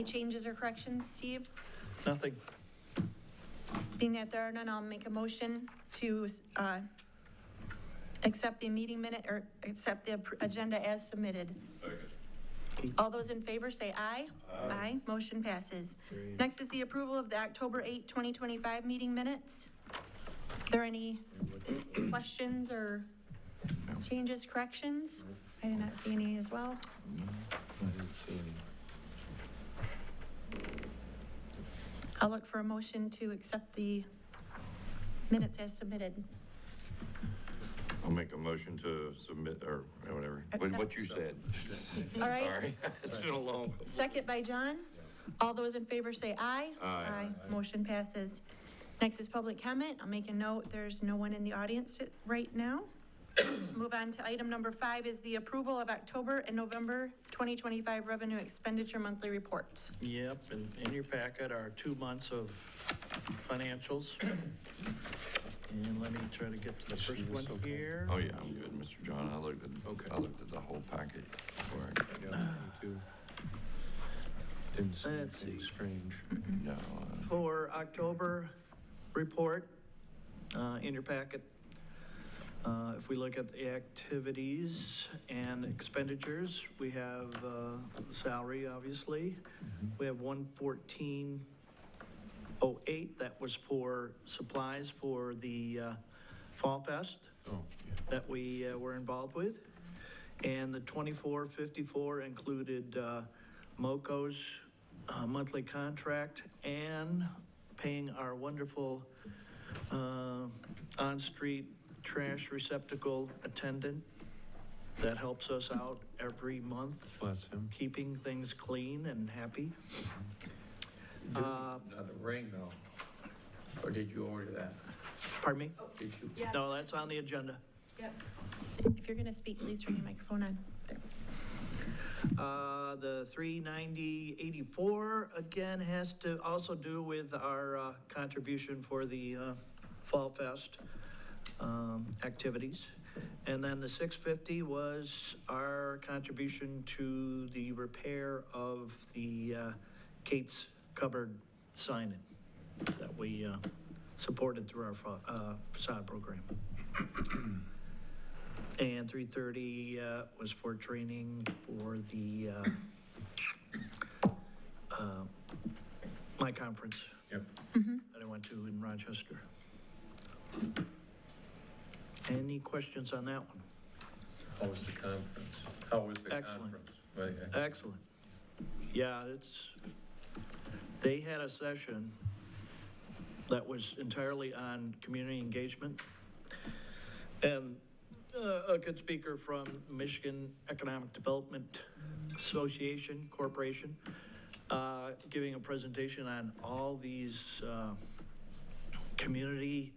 changes or corrections, Steve? Nothing. Being that there are none, I'll make a motion to accept the meeting minute, or accept the agenda as submitted. Second. All those in favor say aye. Aye. Motion passes. Next is the approval of the October 8, 2025 meeting minutes. Are there any questions or changes, corrections? I did not see any as well. I didn't see any. I'll look for a motion to accept the minutes as submitted. I'll make a motion to submit, or whatever, what you said. All right. Sorry, it's been a long. Second by John. All those in favor say aye. Aye. Motion passes. Next is public comment. I'll make a note, there's no one in the audience right now. Move on to item number 5 is the approval of October and November 2025 revenue expenditure monthly reports. Yep, and in your packet are 2 months of financials. And let me try to get to the first one here. Oh, yeah, I'm good, Mr. John. I looked at the whole packet before I got it. Didn't see Let's anything see. strange. No, For October report, in your packet, if we look at the activities and expenditures, we have salary, obviously. We have 11408, that was for supplies for the Fall Fest that we were involved with. And the 2454 included MoCo's monthly contract and paying our wonderful on-street trash receptacle attendant that helps us out every month, Bless him. keeping things clean and happy. Now the ring though, or did you order that? Pardon me? Did you? Yeah. No, that's on the agenda. Yep. If you're gonna speak, please turn your microphone on. There. The 39084 again has to also do with our contribution for the Fall Fest activities. And then the 650 was our contribution to the repair of the Kate's Cupboard signing that we supported through our facade program. And 330 was for training for the my conference. Yep. That I went to in Rochester. Any questions on that one? How was the conference? How was the Excellent. conference? Well, yeah. Excellent. Yeah, they had a session that was entirely on community engagement. And a good speaker from Michigan Economic Development Association Corporation, giving a presentation on all these community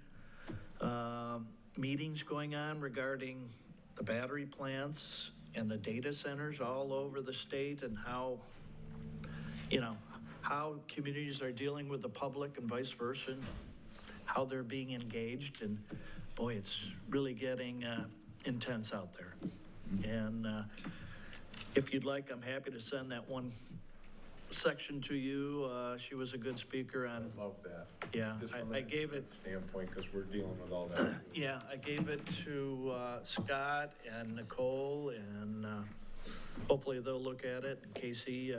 meetings going on regarding the battery plants and the data centers all over the state, and how, how communities are dealing with the public and vice versa, and how they're being engaged. And boy, it's really getting intense out there. And if you'd like, I'm happy to send that one section to you. She was a good speaker on, I love that. yeah, Just from I that gave it, standpoint, because we're dealing with all that. yeah, I gave it to Scott and Nicole, and hopefully they'll look at it. And Casey,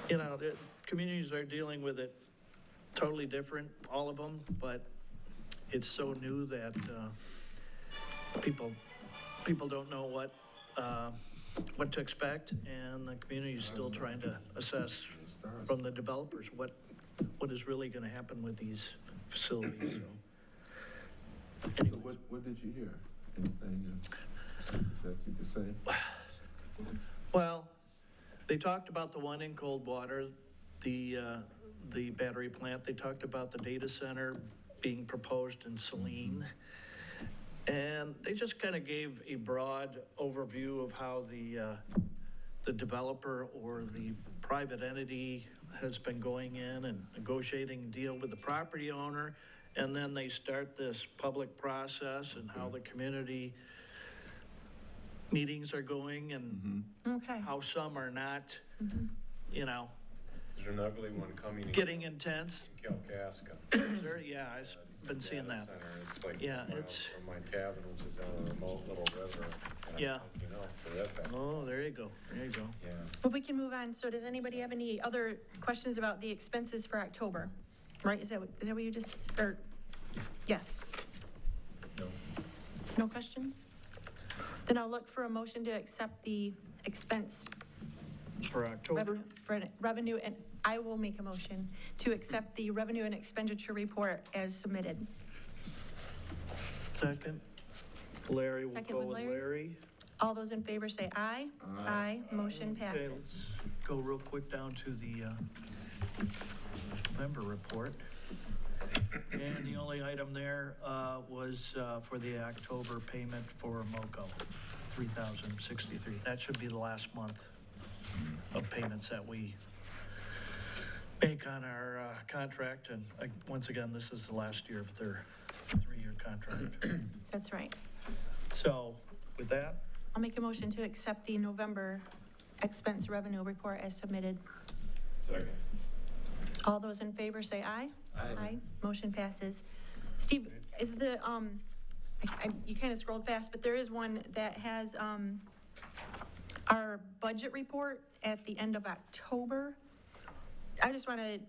the communities are dealing with it totally different, all of them, but it's so new that people don't know what to expect, and the community is still trying to assess from the developers what is really going to happen with these facilities. So, anyway. What did you hear? Anything that you could say? Well, they talked about the one in Coldwater, the battery plant. They talked about the data center being proposed in Saline. And they just kind of gave a broad overview of how the developer or the private entity has been going in and negotiating a deal with the property owner. And then they start this public process and how the community meetings are going, and Okay. how some are not, There's an ugly one coming in getting intense. Kalkaska. Is there? Yeah, I've been seeing Data that. center. It's like Yeah, 2 miles it's- from my cabin, which is on a remote little river. And I'm Yeah. thinking, oh, terrific. Oh, there you go, there you go. Yeah. But we can move on. So does anybody have any other questions about the expenses for October? Right, is that what you just, or, yes? No. No questions? Then I'll look for a motion to accept the expense For October, revenue, and I will make a motion to accept the revenue and expenditure report as submitted. second. Larry, we'll Second go with with Larry. Larry. All those in favor say aye. Aye. Motion Okay, passes. let's go real quick down to the member report. And the only item there was for the October payment for MoCo, $3,063. That should be the last month of payments that we make on our contract. And once again, this is the last year of their 3-year contract. That's right. So with that, I'll make a motion to accept the November expense revenue report as submitted. Second. All those in favor say aye. Aye. Motion passes. Steve, is the, you kind of scrolled fast, but there is one that has, our budget report at the end of October. I just want to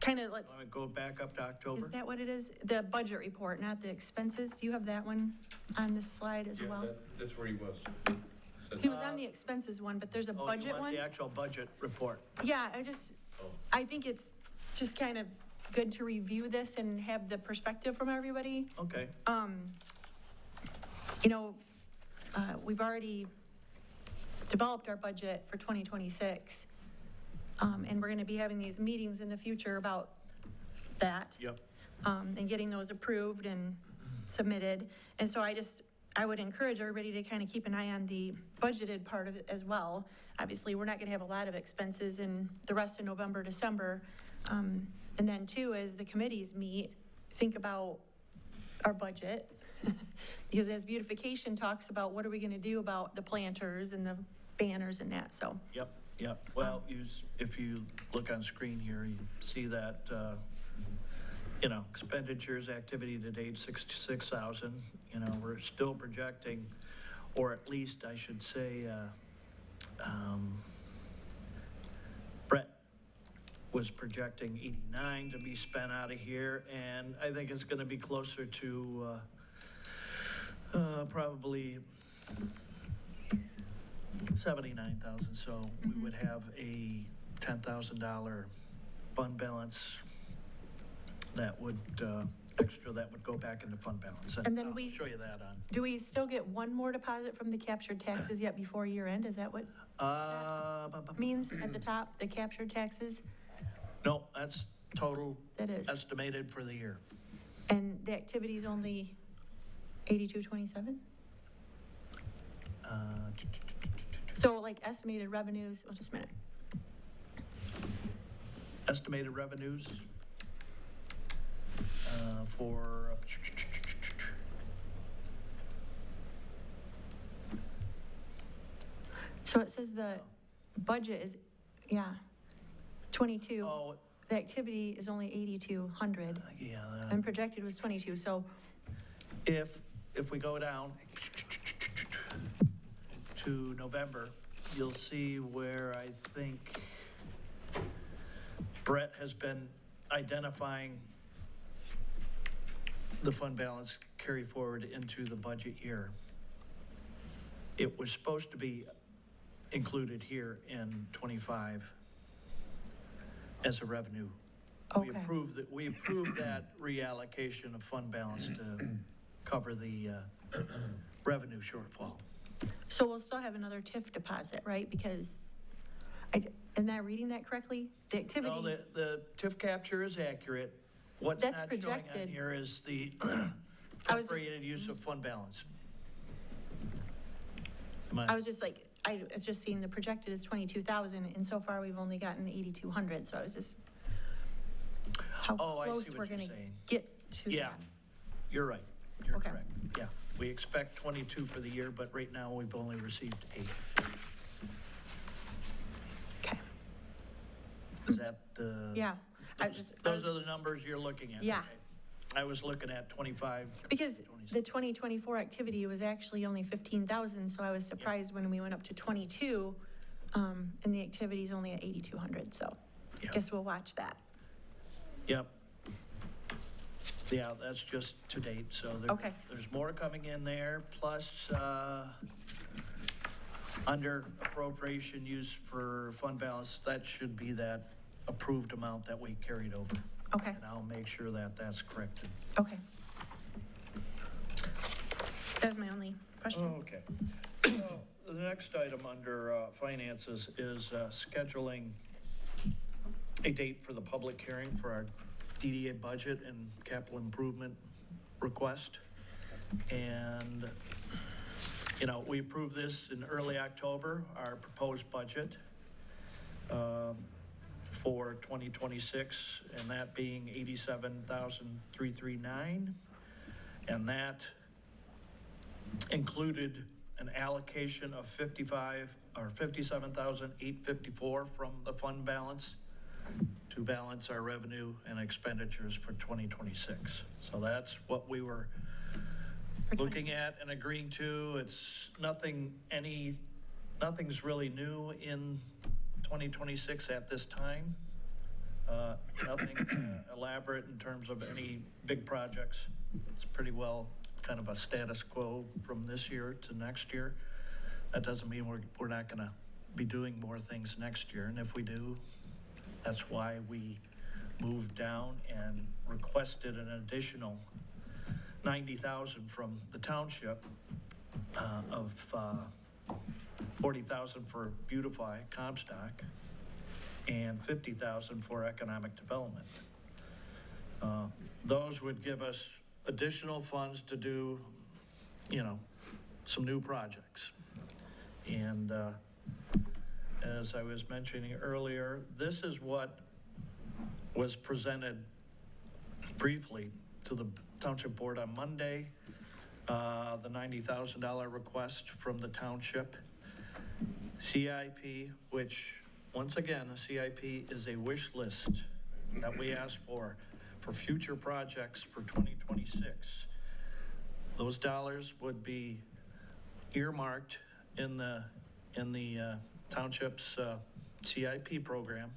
kind of, let's, want to go back up to October? is that what it is? The budget report, not the expenses? Do you have that one on this slide as Yeah, well? that's where he was. He was on the expenses one, but there's a Oh, you budget want one? the actual budget report? Yeah, Oh. I think it's just kind of good to review this and have the perspective from everybody. Okay. We've already developed our budget for 2026. And we're going to be having these meetings in the future about that. Yep. And getting those approved and submitted. And so I would encourage everybody to kind of keep an eye on the budgeted part of it as well. Obviously, we're not going to have a lot of expenses in the rest of November, December. And then too, as the committees meet, think about our budget. Because as beautification talks about, what are we going to do about the planters and the banners and that, so. Yep. Well, if you look on screen here, you see that, expenditures, activity to date, 66,000. We're still projecting, or at least I should say, Brett was projecting 89 to be spent out of here, and I think it's gonna be closer to, probably 79,000, so we would have a $10,000 fund balance that would, extra that would go back into fund balance. And then I'll we- show you that on. Do we still get one more deposit from the captured taxes yet before year end? Is that what means at the top, the captured taxes? No, that's total That is. estimated for the year. And the activity is only 8227? So like estimated revenues, oh, just a minute. Estimated revenues for, So it says the budget is, 22. oh, The activity is only 8,200 yeah, and projected was 22, so, if we go down to November, you'll see where I think Brett has been identifying the fund balance carry forward into the budget year. It was supposed to be included here in 25 as a revenue. Okay. We approved that reallocation of fund balance to cover the revenue shortfall. so we'll still have another TIF deposit, right? Because, am I reading that correctly? The No, activity, the TIF capture is accurate. What's That's not showing on projected. here is the I was just- appropriated use of fund balance. I was just like, I was just seeing the projected is 22,000 and so far we've only gotten 8,200, so I was just, how Oh, I see close what we're you're gonna saying. get to Yeah, that. you're right. You're Okay. correct. Yeah, we expect 22 for the year, but right now we've only received 8. Okay. Is that the? Yeah. Those are the numbers you're looking at? Yeah. Okay. I was looking at 25. Because 26. the 2024 activity was actually only 15,000, so I was surprised when we went up to 22, and the activity's only at 8,200, so I Yeah. guess we'll watch that. Yep. Yeah, that's just to date, so Okay. there's more coming in there, plus, under appropriation used for fund balance, that should be that approved amount that we carried over. Okay, And I'll make sure that that's corrected. okay. That's my only question. Okay. So, the next item under finances is scheduling a date for the public hearing for our DDA budget and capital improvement request. And, you know, we approved this in early October, our proposed budget for 2026, and that being $87,339. And that included an allocation of 57,854 from the fund balance to balance our revenue and expenditures for 2026. So that's what we were For 20 looking at and agreeing to. It's nothing's really new in 2026 at this time. Nothing elaborate in terms of any big projects. It's pretty well kind of a status quo from this year to next year. That doesn't mean we're not going to be doing more things next year. And if we do, that's why we moved down and requested an additional 90,000 from the township of 40,000 for Beautify Comstock and 50,000 for economic development. Those would give us additional funds to do, you know, some new projects. And as I was mentioning earlier, this is what was presented briefly to the Township Board on Monday, the $90,000 request from the township. CIP, which, once again, a CIP is a wish list that we ask for future projects for 2026. Those dollars would be earmarked in the township's CIP program,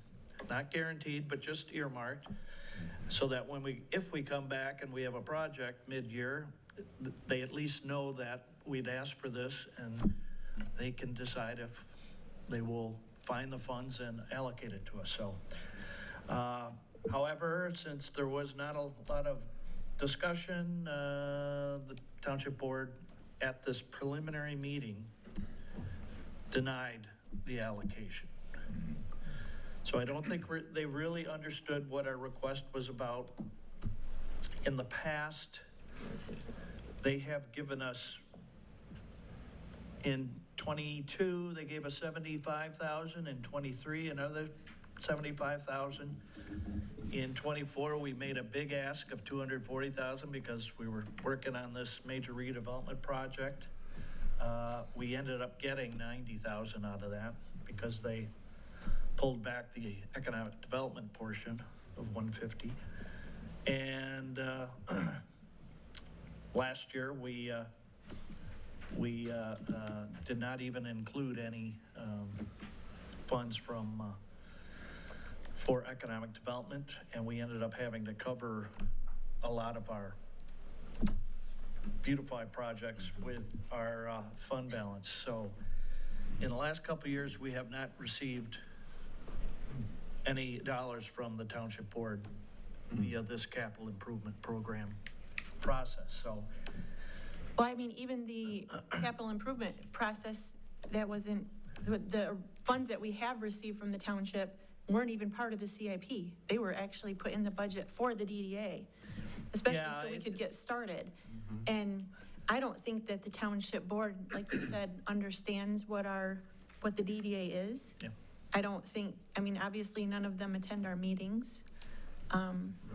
not guaranteed, but just earmarked, so that if we come back and we have a project mid-year, they at least know that we'd asked for this, and they can decide if they will find the funds and allocate it to us. So, however, since there was not a lot of discussion, the Township Board at this preliminary meeting denied the allocation. So I don't think they really understood what our request was about. In the past, they have given us, in 22, they gave us 75,000, in 23, another 75,000. In 24, we made a big ask of 240,000 because we were working on this major redevelopment project. We ended up getting 90,000 out of that because they pulled back the economic development portion of 150. And last year, we did not even include any funds for economic development, and we ended up having to cover a lot of our Beautify projects with our fund balance. So in the last couple of years, we have not received any dollars from the Township Board via this capital improvement program process. So, Well, I mean, even the capital improvement process, that wasn't, the funds that we have received from the township weren't even part of the CIP. They were actually put in the budget for the DDA, especially Yeah, so we could get started. And I don't think that the Township Board, like you said, understands what the DDA is. yeah. I don't think, I mean, obviously, none of them attend our meetings.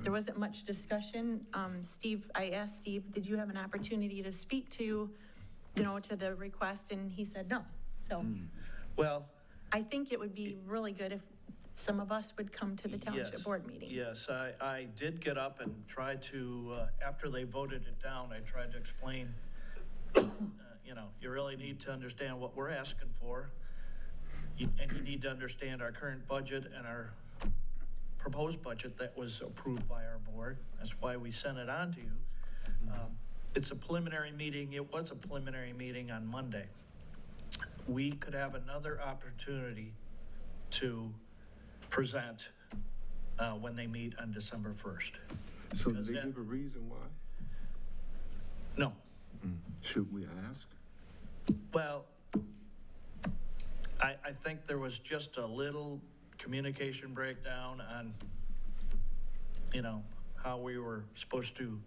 There wasn't much discussion. Steve, I asked Steve, did you have an opportunity to speak to the request? And he said no. So Well, I think it would be really good if some of us would come to the township Yes. board meeting. Yes, I did get up and try to, after they voted it down, I tried to explain, you know, you really need to understand what we're asking for. And you need to understand our current budget and our proposed budget that was approved by our board. That's why we sent it on to you. It's a preliminary meeting. It was a preliminary meeting on Monday. We could have another opportunity to present when they meet on December 1st. So did Because they then- give a reason why? No, Should we ask? well, I think there was just a little communication breakdown on, you know, how we were supposed to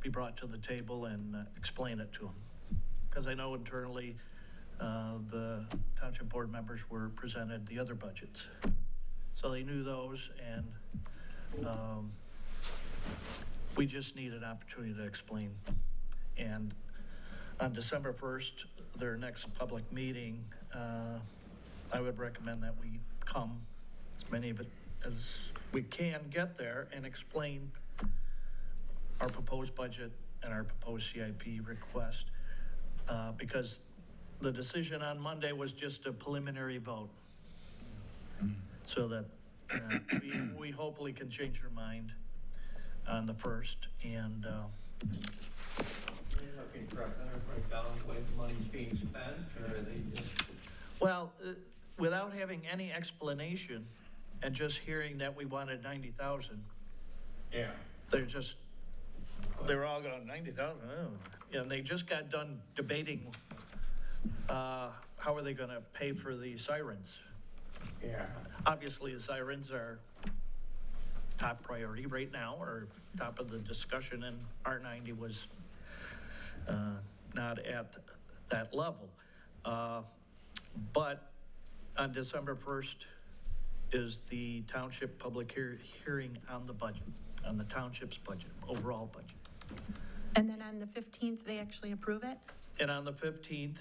be brought to the table and explain it to them. Because I know internally, the township board members were presented the other budgets. So they knew those, and we just need an opportunity to explain. And on December 1st, their next public meeting, I would recommend that we come, as many of it as we can get there, and explain our proposed budget and our proposed CIP request, because the decision on Monday was just a preliminary vote. So that we hopefully can change our mind on the 1st, and Looking for a better breakdown of the way the money's being spent, or are they just? well, without having any explanation and just hearing that we wanted 90,000, Yeah. they were all going, 90,000, oh. And they just got done debating, how are they gonna pay for the sirens? Yeah. Obviously, the sirens are top priority right now, or top of the discussion, and R90 was, not at that level. But on December 1st is the township public hearing on the budget, on the township's budget, overall budget. And then on the 15th, they actually approve it? And on the 15th,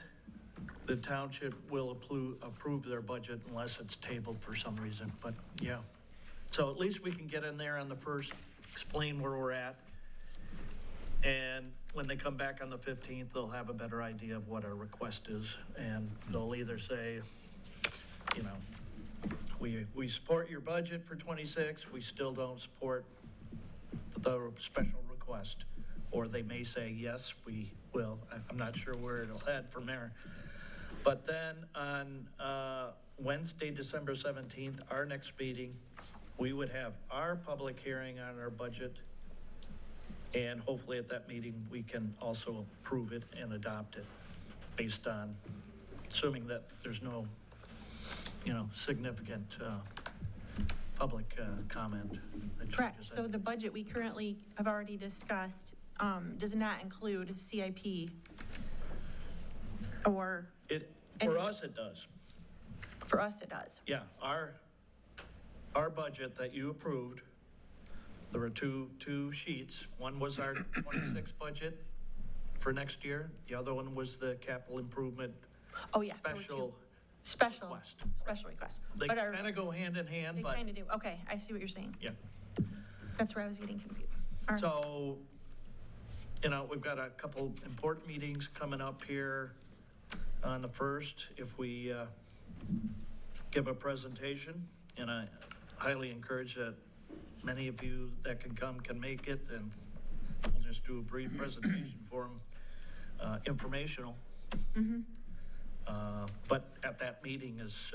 the township will approve their budget unless it's tabled for some reason, but yeah. So at least we can get in there on the 1st, explain where we're at. And when they come back on the 15th, they'll have a better idea of what our request is. And they'll either say, you know, we support your budget for 26, we still don't support the special request. Or they may say, yes, we will. I'm not sure where it'll head from there. But then on Wednesday, December 17th, our next meeting, we would have our public hearing on our budget. And hopefully at that meeting, we can also approve it and adopt it based on, assuming that there's no, you know, significant public comment. that Correct. changes So that. the budget we currently have already discussed does not include CIP or, For us, it does. for us, it does. Yeah, our budget that you approved, there were two sheets. One was our 26 budget for next year. The other one was the capital improvement Oh, yeah. there were two. special Special request. request. They But our- kind of go hand in hand, They but kind of do. Okay, I see what you're saying. yeah. That's where I was getting confused. All right. So, you know, we've got a couple important meetings coming up here on the 1st. If we give a presentation, and I highly encourage that many of you that can come can make it, and we'll just do a brief presentation for them, informational. But at that meeting is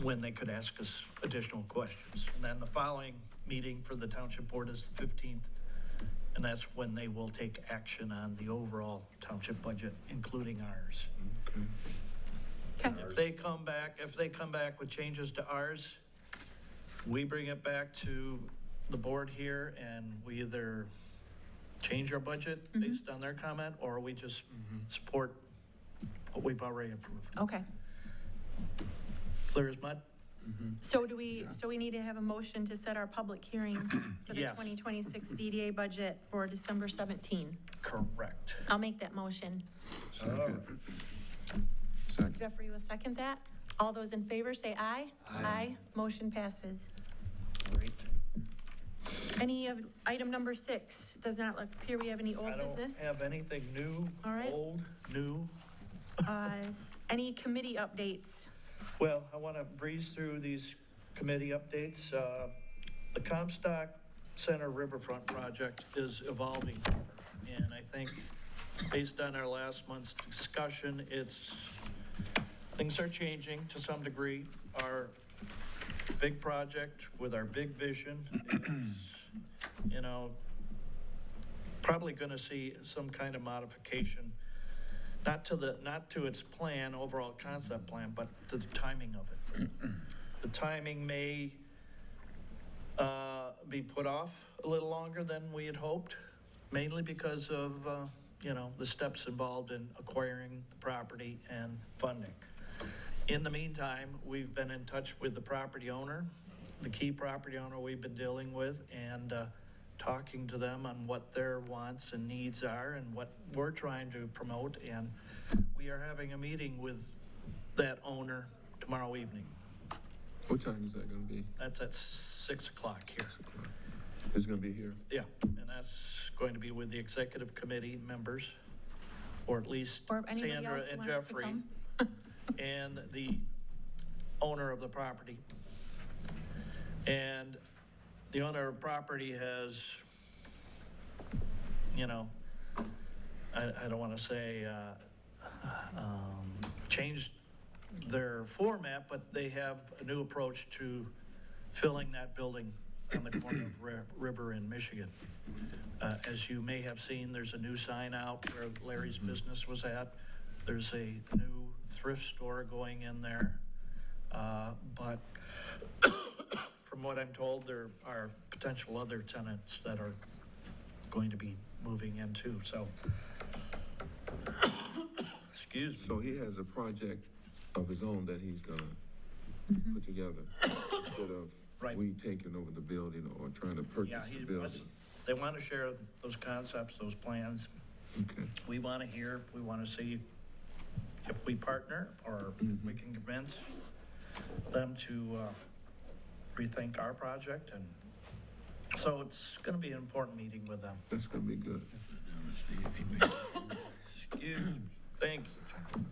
when they could ask us additional questions. And then the following meeting for the township board is the 15th, and that's when they will take action on the overall township budget, including ours. Okay. If they come back with changes to ours, we bring it back to the board here, and we either change our budget based on their comment, or we just support what we've already approved. Okay. Clear as mud? So so we need to have a motion to set our public hearing for the Yes. 2026 DDA budget for December 17. Correct. I'll make that motion. Second. Second. Jeffrey will second that. All those in favor say aye. Aye. Motion passes. Great. Any of, item number 6, does not appear we have any old I don't business. have anything new, All right. old, new. Any committee updates? Well, I want to breeze through these committee updates. The Comstock Center Riverfront project is evolving, and I think based on our last month's discussion, things are changing to some degree. Our big project with our big vision is, probably going to see some kind of modification, not to its plan, overall concept plan, but to the timing of it. The timing may be put off a little longer than we had hoped, mainly because of, the steps involved in acquiring the property and funding. In the meantime, we've been in touch with the property owner, the key property owner we've been dealing with, and talking to them on what their wants and needs are and what we're trying to promote. And we are having a meeting with that owner tomorrow evening. What time is that going to be? That's at 6 o'clock here. It's going to be here. Yeah, and that's going to be with the executive committee members, or at least Or anybody Sandra else and wants to Jeffrey, come? and the owner of the property. And the owner of the property has, I don't want to say changed their format, but they have a new approach to filling that building on the corner of River in Michigan. As you may have seen, there's a new sign out where Larry's business was at. There's a new thrift store going in there. But from what I'm told, there are potential other tenants that are going to be moving in too, so. Excuse me. So he has a project of his own that he's going to put together instead of Right. we taking over the building or trying to purchase Yeah, the building. they want to share those concepts, those plans. Okay. We want to hear, we want to see if we partner or if we can convince them to rethink our project. And so it's going to be an important meeting with them. That's going to be good. Excuse me. Thank you.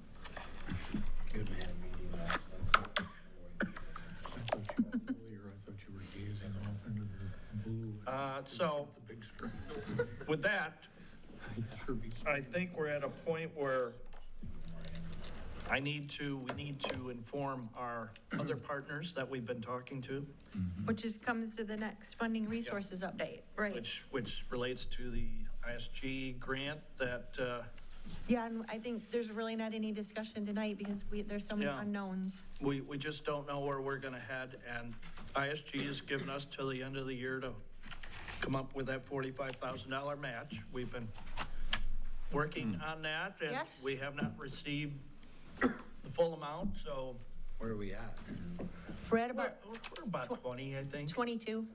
Good man meeting last night. I thought you were gazing off into the blue. So The big screen. with that, Sure be I think we're at a point where we need to inform our other partners that we've been talking to, Which comes to the next funding resources update, right? which relates to the ISG grant that, Yeah, and I think there's really not any discussion tonight because there's so many Yeah. unknowns. we just don't know where we're gonna head, and ISG has given us till the end of the year to come up with that $45,000 match. We've been working on that, and Yes. we have not received the full amount, so Where are we at? We're at we're about about 20, I think, 22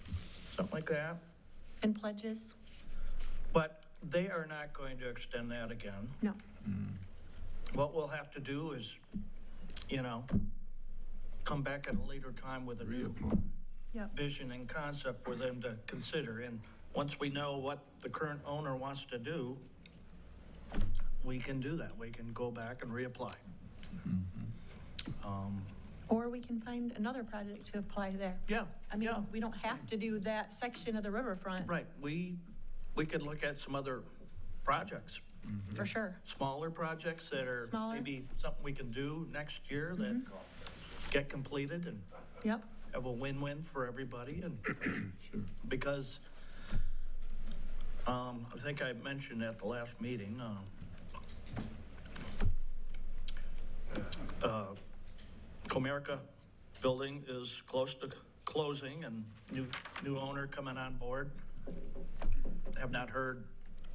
something like that. in pledges. But they are not going to extend that again. No. What we'll have to do is, come back at a later time with a new Reapply. Yep. vision and concept for them to consider. And once we know what the current owner wants to do, we can do that. We can go back and reapply. Or we can find another project to apply there. Yeah, I mean, yeah, we don't have to do that section of the riverfront, right. We could look at some other projects, for sure. smaller projects that are Smaller. maybe something we can do next year that get completed and Yep. have a win-win for everybody. And Sure. because I think I mentioned at the last meeting, Comerica building is close to closing and new owner coming on board. Have not heard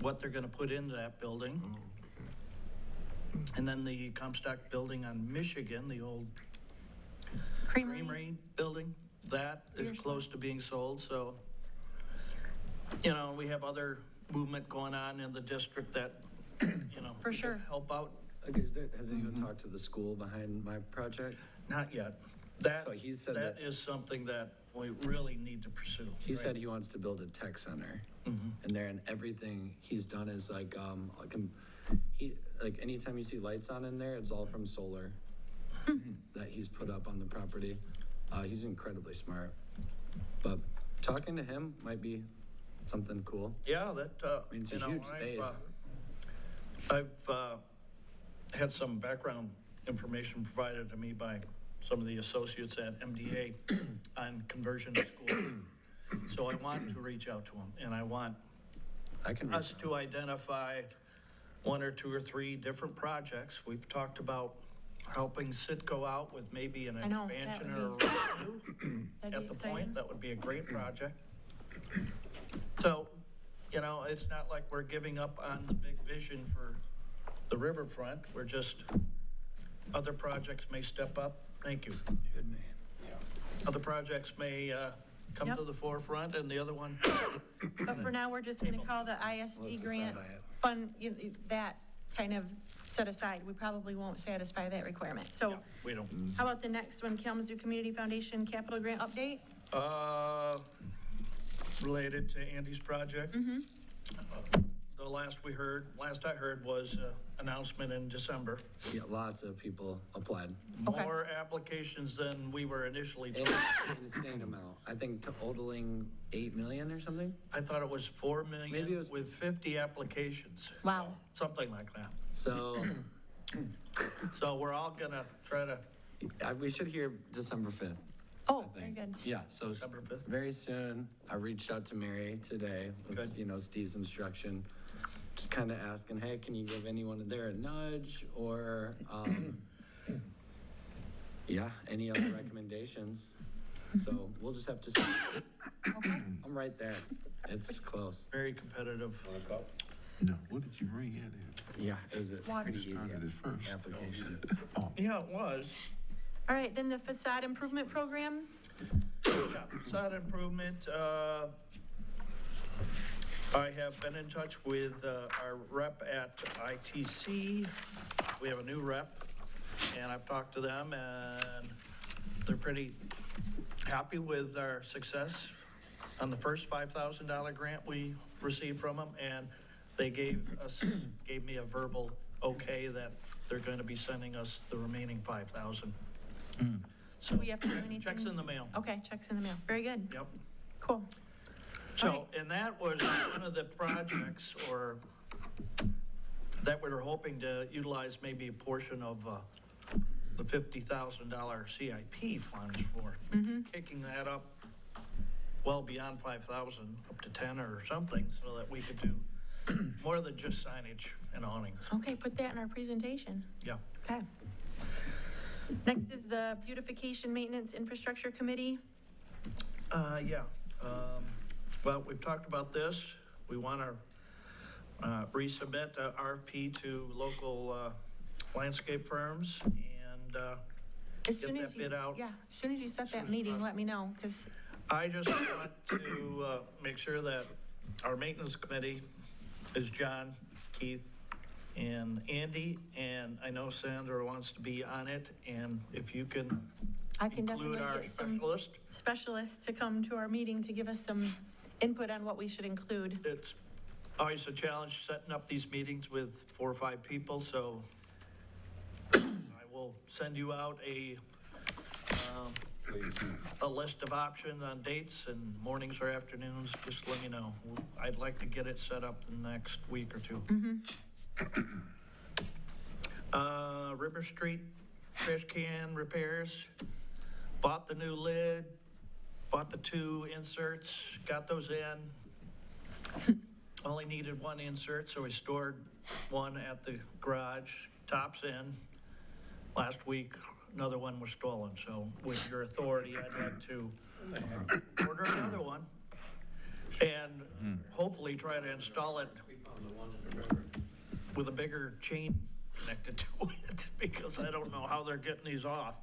what they're gonna put into that building. And then the Comstock building on Michigan, the old Creamery. Creamery building, that Beer is store. close to being sold, so, we have other movement going on in the district that, For we could sure. help out Okay, has anyone talked to the school behind my project? Not yet. That, So he said that that- is something that we really need to pursue. He right? said he wants to build a tech center. And there, and everything he's done is like anytime you see lights on in there, it's all from solar that he's put up on the property. He's incredibly smart. But talking to him might be something cool. Yeah, that, mean, it's a you know, huge space. I've had some background information provided to me by some of the associates at MDA on conversion to school. So I want to reach out to them, and I want I can us to identify 1 or 2 or 3 different projects. We've talked about helping Citgo out with maybe an I know, that expansion would or a revenue That'd at be the exciting. point. That would be a great project. So, you know, it's not like we're giving up on the big vision for the riverfront. We're just, other projects may step up. Thank you. Good man. Other projects may come Yep. to the forefront, and the other one, But for now, we're just gonna call the We'll ISG decide grant by it. fund, that kind of set aside. We probably won't satisfy that requirement. So we don't. how about the next one, Kalamazoo Community Foundation Capital Grant Update? Related to Andy's project. The last I heard was announcement in December. Yeah, lots of people applied. Okay. More applications than we were initially An told. insane amount. I think totaling 8 million or something. I thought it was 4 Maybe it million was- with 50 applications, Wow. something like that. So So we're all gonna try to, we should hear December 5th. Oh, I very think. good. Yeah, so December 5th. very soon. I reached out to Mary today with, Good. Steve's instruction. Just kind of asking, hey, can you give anyone there a nudge or, yeah, any other recommendations? So we'll just have to see. I'm right there. It's close. very competitive. Want a cup? No, what did you bring in here? Yeah, it was a Water. pretty easy Started it first. application. Yeah, it was. All right, then the facade improvement program? Yeah, facade improvement, I have been in touch with our rep at ITC. We have a new rep, and I've talked to them, and they're pretty happy with our success on the first $5,000 grant we received from them, and they gave me a verbal okay that they're going to be sending us the remaining 5,000. So Do we have to do anything? checks in the mail. Okay, checks in the mail. Very good. Yep. Cool. So, and that was one of the projects that we were hoping to utilize maybe a portion of the $50,000 CIP funds for. Kicking that up well beyond 5,000, up to 10 or something, so that we could do more than just signage and awnings. Okay, put that in our presentation. Yeah. Okay. Next is the Beautification Maintenance Infrastructure Committee. Yeah. Well, we've talked about this. We want to resubmit a RFP to local landscape firms and As get soon that as you, bid out. yeah, as soon as you set that meeting, let me know, because, I just want to make sure that our maintenance committee is John, Keith, and Andy, and I know Sandra wants to be on it, and if you can I can definitely include our get some specialist, specialists to come to our meeting to give us some input on what we should include. it's always a challenge setting up these meetings with 4 or 5 people, so I will send you out a list of options on dates and mornings or afternoons, just let me know. I'd like to get it set up the next week or 2. River Street trash can repairs, bought the new lid, bought the 2 inserts, got those in. Only needed 1 insert, so we stored 1 at the garage, tops in. Last week, another one was stolen, so with your authority, I'd like to order another one and hopefully try to install it with a bigger chain connected to it, because I don't know how they're getting these off.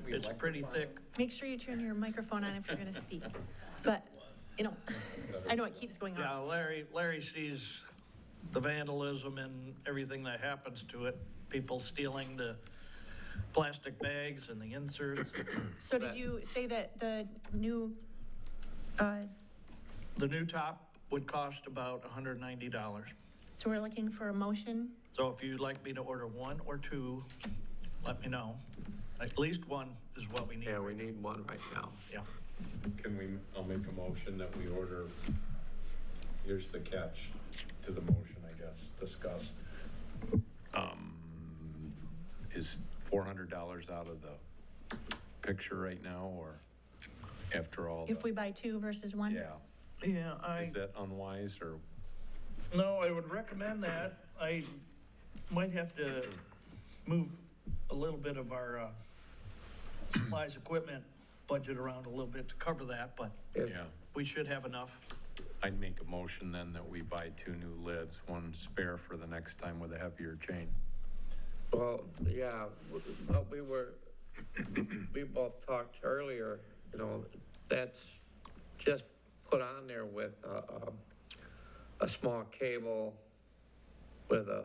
It's pretty thick. Make sure you turn your microphone on if you're going to speak. But, I know it keeps going Yeah, on. Larry sees the vandalism and everything that happens to it. people stealing the plastic bags and the inserts. So did you say that the new, The new top would cost about $190. so we're looking for a motion? So if you'd like me to order one or two, let me know. At least one is what we need. Yeah, we need one right now. Yeah. I'll make a motion that we order, here's the catch to the motion, I guess, discuss. Is $400 out of the picture right now, or after all? If we buy two versus one? Yeah, Yeah, is that unwise, or? no, I would recommend that. I might have to move a little bit of our supplies, equipment budget around a little bit to cover that, but Yeah, we should have enough. I'd make a motion then that we buy 2 new lids, one spare for the next time with a heavier chain. Well, yeah, but we both talked earlier, you know, that's just put on there with a small cable with a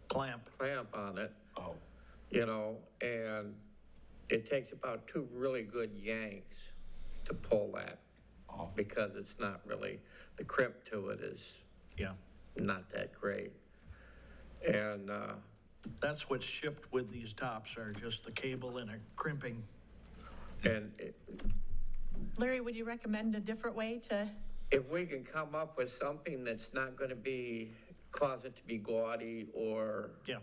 Clamp. clamp on it, Oh. you know, and it takes about 2 really good yanks to pull that Oh. because it's not really, the crimp to it is Yeah. not that great. And, That's what's shipped with these tops are just the cable and a crimping. and it, Larry, would you recommend a different way to, if we can come up with something that's not gonna be, cause it to be gaudy or, Yeah.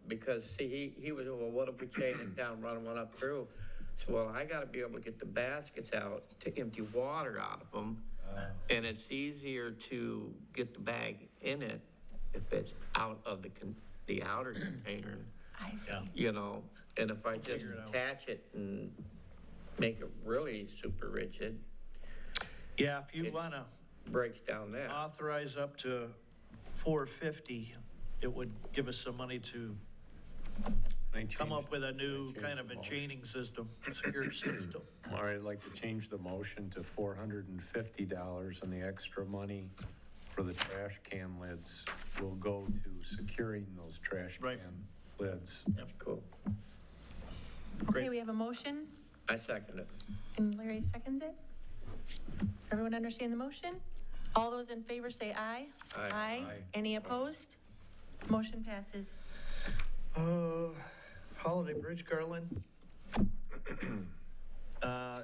because see, he was, well, what if we chain it down, run one up through? So, well, I gotta be able to get the baskets out to empty water out of them. And it's easier to get the bag in it if it's out of the outer container, I see. Yeah. you know? And if I just Figure it out. attach it and make it really super rigid, Yeah, if you want to breaks down there. authorize up to $450, it would give us some money to come up with a new kind of a chaining system, secure system. All right, I'd like to change the motion to $450, and the extra money for the trash can lids will go to securing those trash Right. can lids. That's cool. Okay, we have a motion, I second it. and Larry seconds it. Everyone understand the motion? All those in favor say aye. Aye. Aye. Any opposed? Motion passes. Holiday Bridge Garland.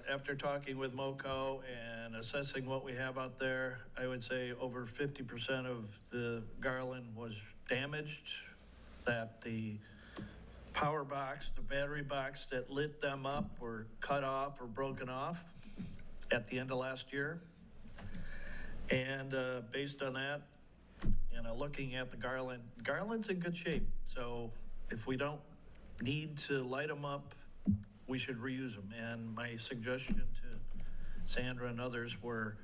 After talking with MoCo and assessing what we have out there, I would say over 50% of the garland was damaged, that the power box, the battery box that lit them up were cut off or broken off at the end of last year. And based on that, looking at the garland's in good shape. So if we don't need to light them up, we should reuse them. And my suggestion to Sandra and others were,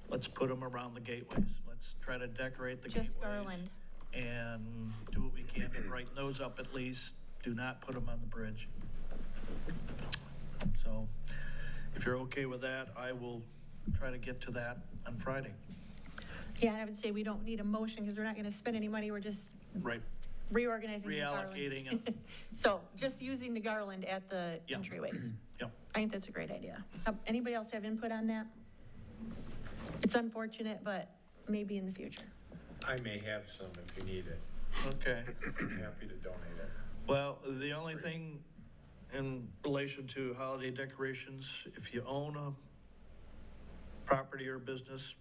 let's put them around the gateways. Let's try to decorate the gateways. Just garland. And do what we can to brighten those up at least. Do not put them on the bridge. So if you're okay with that, I will try to get to that on Friday. Yeah, and I would say we don't need a motion because we're not going to spend any money. We're just Right, reorganizing the garland. reallocating it. So just using the garland at the Yeah. entryways. Yep. I think that's a great idea. Anybody else have input on that? It's unfortunate, but maybe in the future. I may have some if you need it. Okay. I'm happy to donate it. Well, the only thing in relation to holiday decorations, if you own a property or business,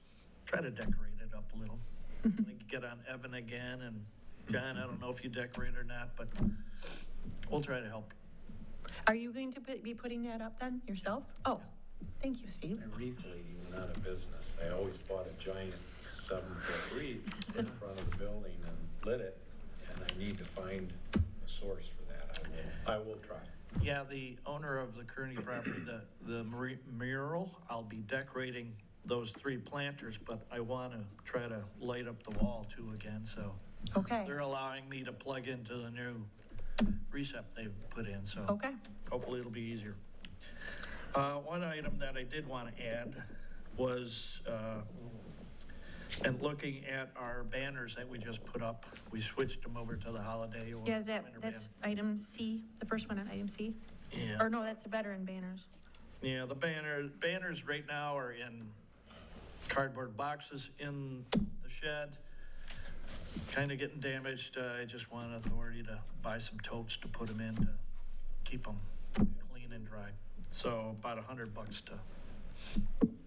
try to decorate it up a little. Like get on Evan again, and John, I don't know if you decorate or not, but we'll try to help. Are you going to be putting that up then yourself? Oh, thank you, Steve. My wreath lady went out of business. I always bought a giant 7-foot wreath in front of the building and lit it, and I need to find a source for that. I will try. Yeah, the owner of the Kearney property, the mural, I'll be decorating those 3 planters, but I want to try to light up the wall too again, so. Okay, They're allowing me to plug into the new recept they've put in, so. okay. Hopefully it'll be easier. One item that I did want to add was And looking at our banners that we just put up, we switched them over to the holiday or Yeah, winter that's item C, the first one on item C? banner. Or no, that's the veteran banners. Yeah, the banners right now are in cardboard boxes in the shed, kind of getting damaged. I just want authority to buy some totes to put them in to keep them clean and dry. So about $100 to,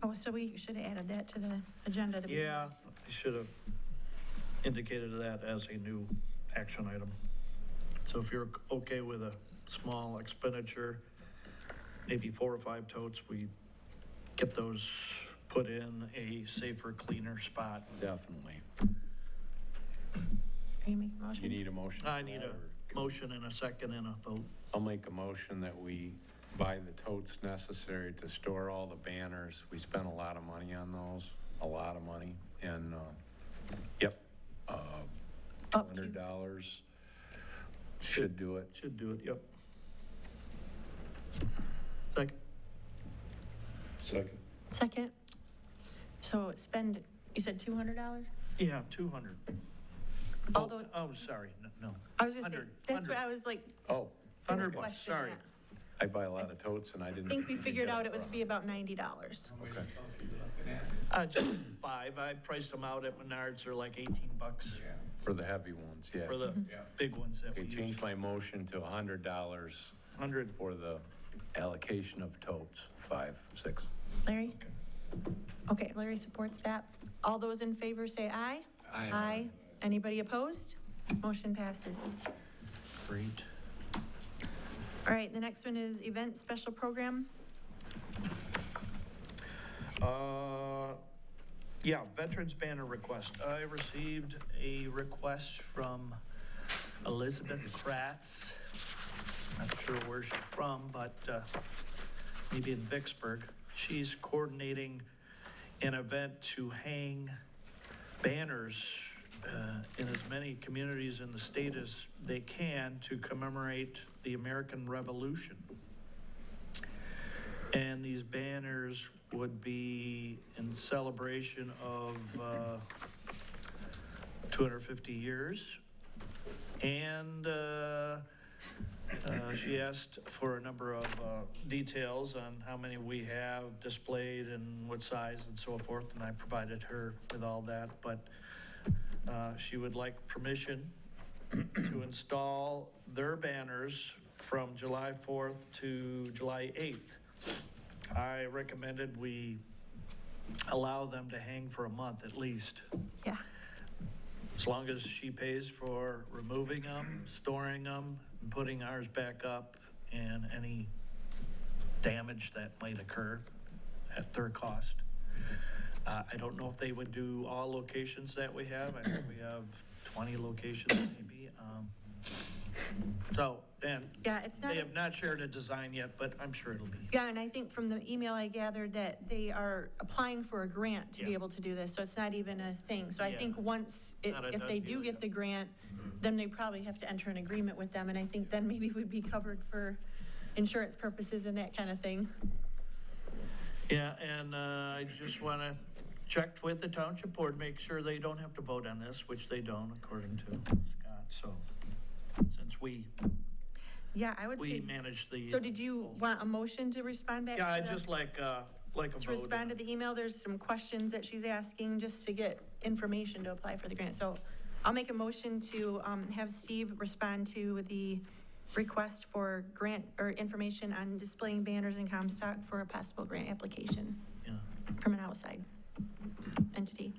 Oh, so we should have added that to the agenda to be. yeah, I should have indicated that as a new action item. So if you're okay with a small expenditure, maybe 4 or 5 totes, we get those put in a safer, cleaner spot. Definitely. Are you making a motion? You need a motion? I for need that, a or- motion and a second and a vote. I'll make a motion that we buy the totes necessary to store all the banners. We spent a lot of money on those, a lot of money, and, yep, Up to. $200 should do it. Should do it, yep. Second. Second. Second. So spend, you said $200? Yeah, 200. Although, Oh, sorry, no. I was gonna say, 100, that's what 100. I was like, Oh, $100, question sorry. that. I buy a lot of totes and I didn't. I think we figured out it was be about $90. Okay. Just 5, I priced them out at Menards, they're like $18 For the heavy ones, yeah. for the big ones that Okay, we use. change my motion to $100 100, for the allocation of totes, 5, 6. Larry? Okay, Larry supports that. All those in favor say aye. Aye. Anybody opposed? Motion passes. great. All right, the next one is event special program. Yeah, Veterans Banner request. I received a request from Elizabeth Kratz. Not sure where she's from, but maybe in Vicksburg. She's coordinating an event to hang banners in as many communities in the state as they can to commemorate the American Revolution. And these banners would be in celebration of 250 years. And she asked for a number of details on how many we have displayed and what size and so forth, and I provided her with all that. But she would like permission to install their banners from July 4th to July 8th. I recommended we allow them to hang for a month at least, Yeah. as long as she pays for removing them, storing them, and putting ours back up, and any damage that might occur at their cost. I don't know if they would do all locations that we have. I think we have 20 locations maybe. And Yeah, it's not, they have not shared a design yet, but I'm sure it'll be. yeah, and I think from the email I gathered that they are applying for a grant to be Yeah. able to do this, so it's not even a thing. So I Yeah. think once, Not a if done they deal do get yet. the grant, then they probably have to enter an agreement with them, and I think then maybe we'd be covered for insurance purposes and that kind of thing. Yeah, and I just want to check with the township board, make sure they don't have to vote on this, which they don't, according to Scott. So since we Yeah, I would say, manage the. so did you want a motion to respond back? Yeah, to I'd the- just like a vote. To respond to the email, there's some questions that she's asking just to get information to apply for the grant. So I'll make a motion to have Steve respond to the request for grant or information on displaying banners in Comstock for a possible grant application Yeah. from an outside entity.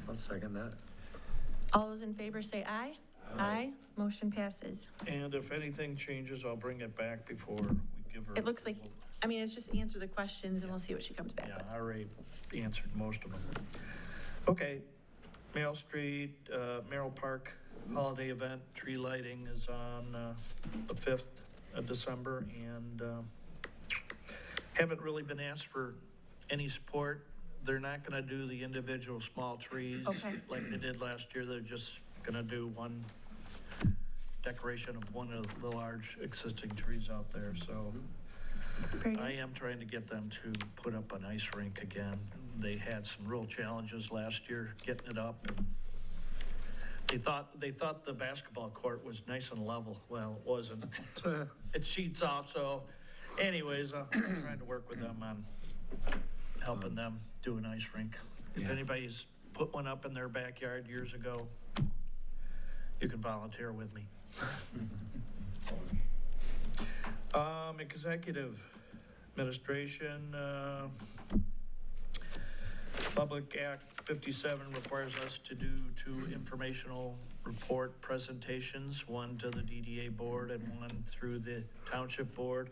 I'll second that. All those in favor say aye. Aye. Motion passes. And if anything changes, I'll bring it back before we give her. It looks like, I mean, it's just answer the questions and we'll see what she comes back Yeah, with. I already answered most of them. Okay, Merrill Street, Merrill Park holiday event, tree lighting is on the 5th of December, and haven't really been asked for any support. They're not gonna do the individual small trees Okay. like they did last year. They're just gonna do one decoration of one of the large existing trees out there, so. Very I good. am trying to get them to put up an ice rink again. they had some real challenges last year getting it up. They thought the basketball court was nice and level. Well, it wasn't. It sheets off, so anyways, I'm trying to work with them on helping them do an ice rink. If Yeah. anybody's put one up in their backyard years ago, you can volunteer with me. Executive administration, Public Act 57 requires us to do 2 informational report presentations, one to the DDA board and one through the Township board.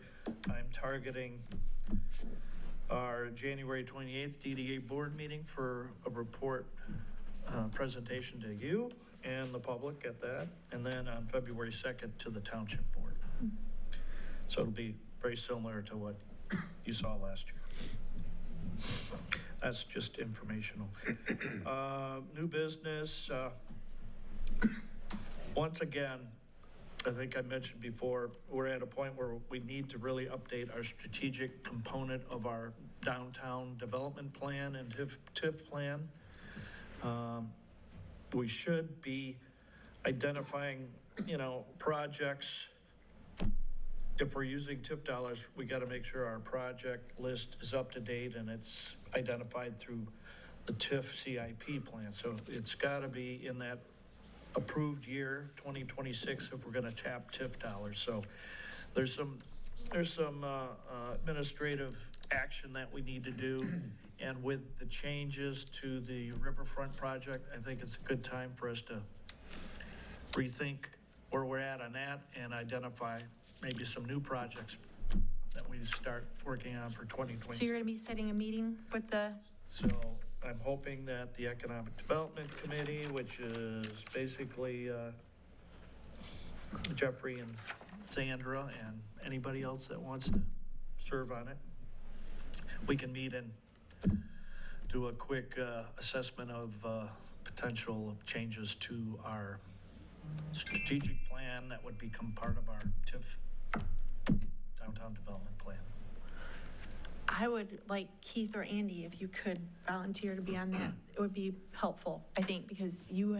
I'm targeting our January 28th DDA board meeting for a report presentation to you and the public at that, and then on February 2nd to the Township board. So it'll be very similar to what you saw last year. That's just informational. New business, once again, I think I mentioned before, we're at a point where we need to really update our strategic component of our downtown development plan and TIF plan. We should be identifying, projects. If we're using TIF dollars, we got to make sure our project list is up to date and it's identified through the TIF CIP plan. So it's got to be in that approved year, 2026, if we're going to tap TIF dollars. So there's some administrative action that we need to do. And with the changes to the Riverfront project, I think it's a good time for us to rethink where we're at on that and identify maybe some new projects that we start working on for 2020. So you're going to be setting a meeting with the, So I'm hoping that the Economic Development Committee, which is basically Jeffrey and Sandra and anybody else that wants to serve on it, we can meet and do a quick assessment of potential changes to our strategic plan that would become part of our TIF downtown development plan. I would like Keith or Andy, if you could volunteer to be on that, it would be helpful, I think, because you've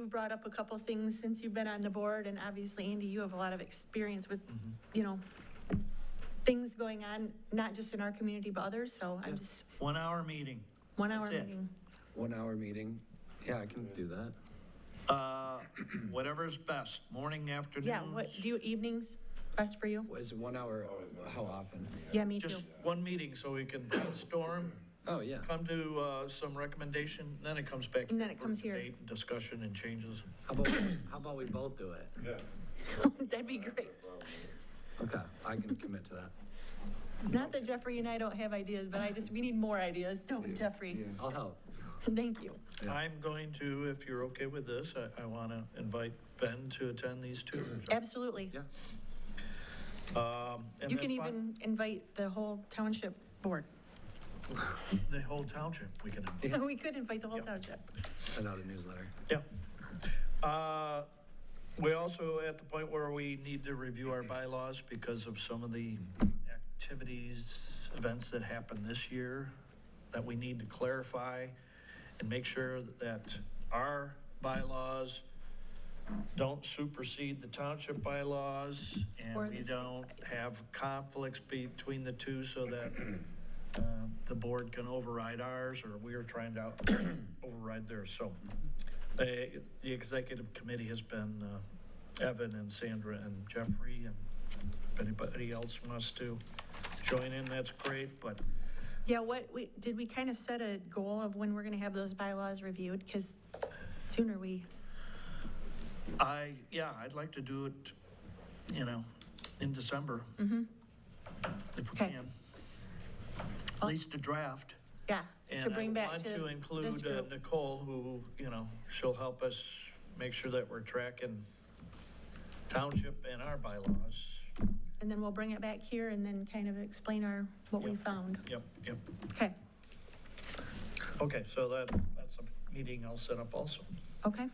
brought up a couple things since you've been on the board, and obviously, Andy, you have a lot of experience with, things going on, not just in our community, but others, so I'm just, 1 hour meeting. 1 hour That's it. meeting. 1 hour meeting. Yeah, I can do that. Whatever's best, morning, afternoon. Yeah, what, do you evenings best for you? Is it 1 hour? How often? Yeah, me too. Just one meeting so we can brainstorm, Oh, yeah. come to some recommendation, then it comes back. And then it for comes here. debate and discussion and changes. How about we both do it? That'd be great. Okay, I can commit to that. Not that Jeffrey and I don't have ideas, but we need more ideas, don't we, Jeffrey? I'll help. Thank you. I'm going to, if you're okay with this, I want to invite Ben to attend these two. Absolutely. Yeah. And You then can even invite the whole township board. the whole township, we can. We could invite the whole Yep. township. Send out a newsletter. Yeah. We also at the point where we need to review our bylaws because of some of the activities, events that happened this year that we need to clarify and make sure that our bylaws don't supersede the township bylaws Or and we the- don't have conflicts between the two so that the board can override ours or we are trying to override theirs. So the executive committee has been Evan and Sandra and Jeffrey, and if anybody else wants to join in, that's great, but Yeah, did we kind of set a goal of when we're going to have those bylaws reviewed? Because sooner I'd like to do it, in December. If we Okay. can. At least a draft. yeah, to bring back And to I want to this include group. Nicole, who, she'll help us make sure that we're tracking township and our bylaws. And then we'll bring it back here and then kind of explain what we Yep. found. Yep. Okay, Okay, so that's a meeting I'll set up also. okay.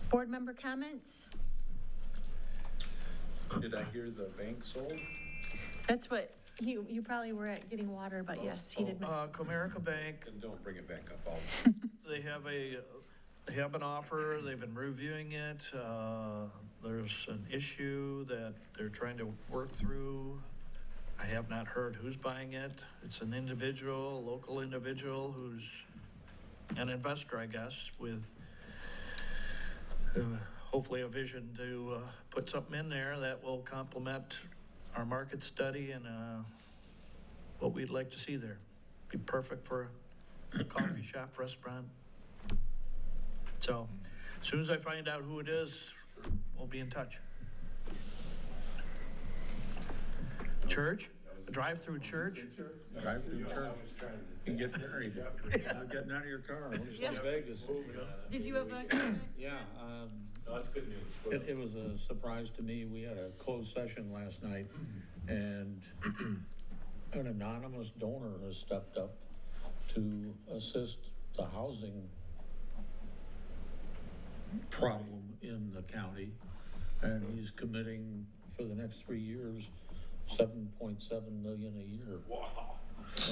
Board member comments? Did I hear the bank sold? That's what You probably were at getting water, but yes, he did. Comerica Bank, And don't bring it back up, they have an offer, they've been reviewing it. There's an issue that they're trying to work through. I have not heard who's buying it. It's an individual, local individual who's an investor, I guess, with hopefully a vision to put something in there that will complement our market study and what we'd like to see there. Be perfect for a coffee shop, restaurant. So, as soon as I find out who it is, we'll be in touch. Church? A drive-through church? Drive through church and get married. Not getting out of your car. We're just in Yeah. Vegas. Did you have a comment? Yeah, No, that's good news. it was a surprise to me. We had a closed session last night and an anonymous donor has stepped up to assist the housing problem in the county. And he's committing for the next 3 years, $7.7 million a year. Wow.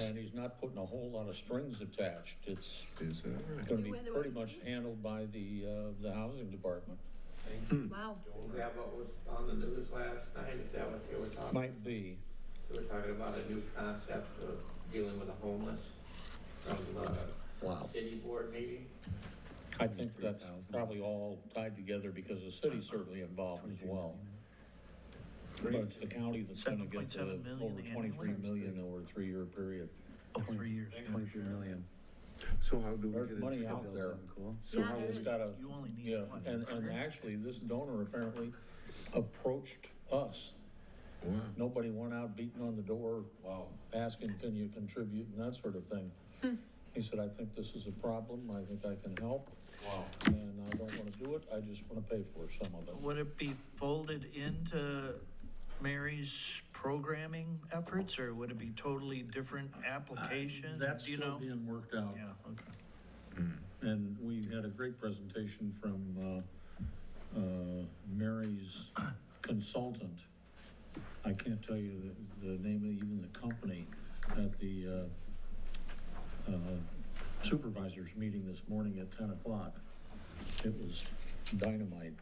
And he's not putting a whole lot of strings attached. It's Is that gonna be pretty much handled by the housing department. Wow. Is that what was on the news last night? Is that what they were talking? Might be. They were talking about a new concept of dealing with the homeless from the Wow. city board meeting. I think that's probably all tied together because the city's certainly involved as well. But it's the county that's gonna get the 7.7 million over 23 million over a 3-year period. Oh, 3 years. 23 million. So how do we There's get money into out there. Cool. So Yeah, how there is It's is. gotta, You only need yeah, one. and actually, this donor apparently approached us. Wow. Nobody went out beating on the door, Wow. asking, can you contribute, and that sort of thing. He said, I think this is a problem, I think I can help, Wow. and I don't wanna do it, I just wanna pay for some of it. Would it be folded into Mary's programming efforts, or would it be totally different application? That's Do you still know? being worked out. Yeah, okay. And we had a great presentation from Mary's consultant. I can't tell you the name of even the company at the supervisors meeting this morning at 10 o'clock. It was dynamite.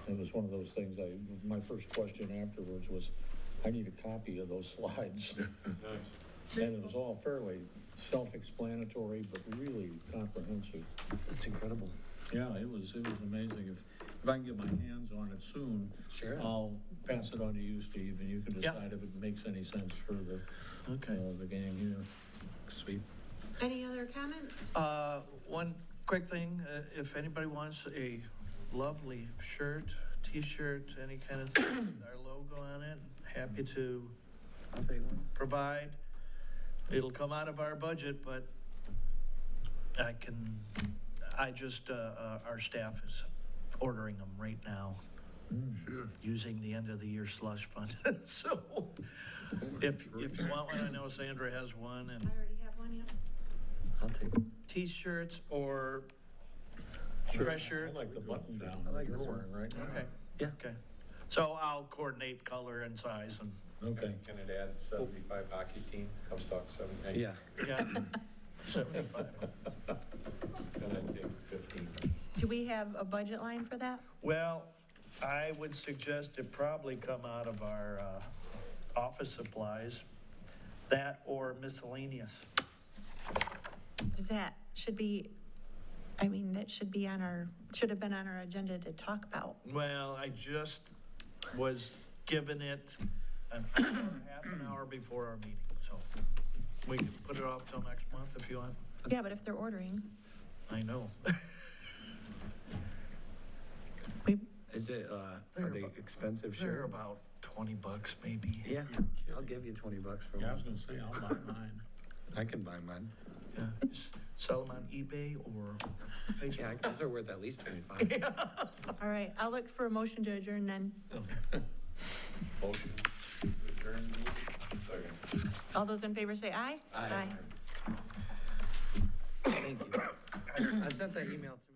It was one of those things, my first question afterwards was, I need a copy of those slides. Nice. And it was all fairly self-explanatory, but really comprehensive. That's incredible. Yeah, it was amazing. If I can get my hands on it soon, Sure. I'll pass it on to you, Steve, and you can Yeah. decide if it makes any sense for the Okay. the gang here. Sweet. Any other comments? One quick thing, if anybody wants a lovely shirt, t-shirt, any kind of thing with our logo on it, happy to I'll take one. provide. It'll come out of our budget, but our staff is ordering them right now. Using the end of the year slush fund. So if you want one, I know Sandra has one, and I already have one, yeah. I'll take one. t-shirts or dress I shirt. like the button down I like that this you're one. wearing right now. Okay. Yeah. Okay. So I'll coordinate color and size and, Okay. Can it add 75 hockey team, Comstock 7? Yeah. yeah, 75. Then I'd take 15. Do we have a budget line for that? Well, I would suggest it probably come out of our office supplies, that or miscellaneous. That should be should have been on our agenda to talk about. Well, I just was given it half an hour before our meeting, so we can put it off till next month if you want. Yeah, but if they're ordering, I know. Is it, They're are they about- expensive shirts? They're about $20 maybe. Yeah, I'll give you $20 for Yeah, I was one. gonna say, I'll buy mine. I can buy mine. Yeah, just sell them on eBay or Facebook. Yeah, those are worth at least 25. all right, I'll look for a motion to adjourn then. Motion to adjourn the meeting. Second. All those in favor say aye? Aye. Thank you. I sent that email to